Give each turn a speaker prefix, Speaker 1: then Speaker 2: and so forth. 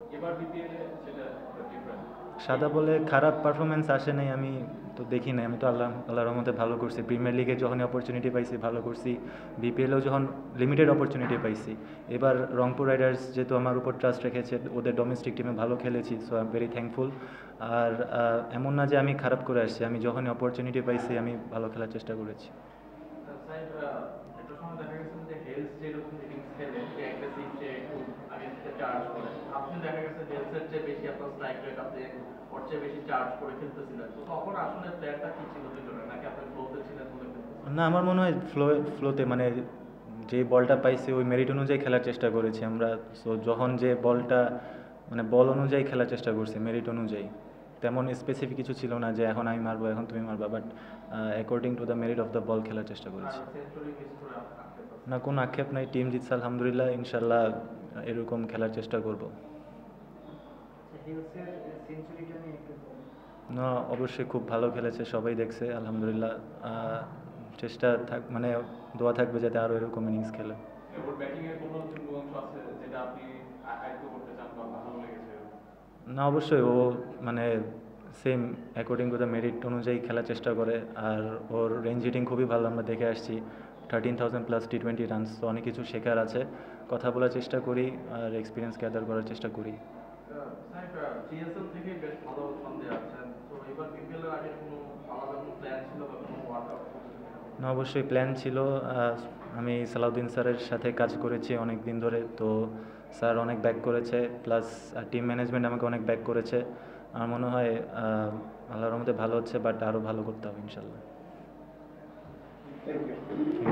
Speaker 1: এবার বিপিএল এ সেটা ডিফারেন্ট।
Speaker 2: সাদা বলে খারাপ পারফরমেন্স আসে নাই, আমি তো দেখি নাই। আমি তো আল্লাহর রহমতে ভালো করছি। প্রিমিয়ার লিগে যখনই অপরচুনিটি পাইছি ভালো করছি, বিপিএলেও যখন লিমিটেড অপরচুনিটি পাইছি। এবার রংপুর রাইডার্স যেহেতু আমার উপর ট্রাস্ট রেখেছে, ওদের ডোমেস্টিক টিমে ভালো খেলেছি, so I am very thankful. আর এমন না যে আমি খারাপ করে আসছি, আমি যখনই অপরচুনিটি পাইছি আমি ভালো খেলার চেষ্টা করেছি।
Speaker 1: সাইড একটা সময় দেখা গেছে যে হেলস যেরকম ইনিংস খেলে সে অ্যাগ্রেসিভ, সে একটু আগে থেকে চার্জ করে। আপনি দেখা গেছে হেলসের চেয়ে বেশি আপনার স্ট্রাইক রেট, আপনি ওর চেয়ে বেশি চার্জ করে খেলতেছিলেন, তো তখন আসলে প্লেয়ারটা কি ছিল দুজনে, নাকি আপনি ফ্লোতে ছিলেন বলে খেলতেছিলেন?
Speaker 2: না, আমার মনে হয় ফ্লোতে মানে যে বলটা পাইছি ওই মেরিট অনুযায়ী খেলার চেষ্টা করেছি আমরা। সো যখন যে বলটা মানে বল অনুযায়ী খেলার চেষ্টা করছি, মেরিট অনুযায়ী। তেমন স্পেসিফিক কিছু ছিল না যে এখন আমি মারবো এখন তুমি মারবা, but according to the merit of the ball খেলার চেষ্টা
Speaker 1: আর
Speaker 2: করেছি।
Speaker 1: সেঞ্চুরি মিস করে আটকে
Speaker 2: না, কোনো আক্ষেপ নাই। টিম জিতছে আলহামদুলিল্লাহ, ইনশাল্লাহ এরকম খেলার চেষ্টা করব। না, অবশ্যই খুব ভালো খেলেছে, সবাই দেখছে আলহামদুলিল্লাহ। চেষ্টা মানে দোয়া থাকবে যাতে আরও এরকম ইনিংস খেলে।
Speaker 1: ওর ব্যাটিং এর কোনো অংশ আছে যেটা আপনি আয়ত্ত করতে চান বা ভালো লেগেছে?
Speaker 2: না, অবশ্যই ও মানে same according to the merit অনুযায়ী খেলার চেষ্টা করে। আর ওর রেঞ্জ হিটিং খুবই ভালো, আমরা দেখে আসছি। 13,000 প্লাস T20 রানস, তো অনেক কিছু শেখার আছে। কথা বলার চেষ্টা করি আর এক্সপিরিয়েন্স গ্যাদার করার চেষ্টা করি।
Speaker 1: জিএসএল থেকে বেশ ভালো ছন্দে আছেন, তো এবার বিপিএল এর আগে কোনো আলাদা কোনো প্ল্যান ছিল বা কোনো ওয়ার্কআউট?
Speaker 2: না, অবশ্যই প্ল্যান ছিল। আমি সালাউদ্দিন স্যারের সাথে কাজ করেছি অনেক দিন ধরে, তো স্যার অনেক ব্যাক করেছে, প্লাস টিম ম্যানেজমেন্ট আমাকে অনেক ব্যাক করেছে। আমার মনে হয় আল্লাহর রহমতে ভালো হচ্ছে, বাট আরও ভালো করতে হবে ইনশাল্লাহ।
Speaker 3: Thank you.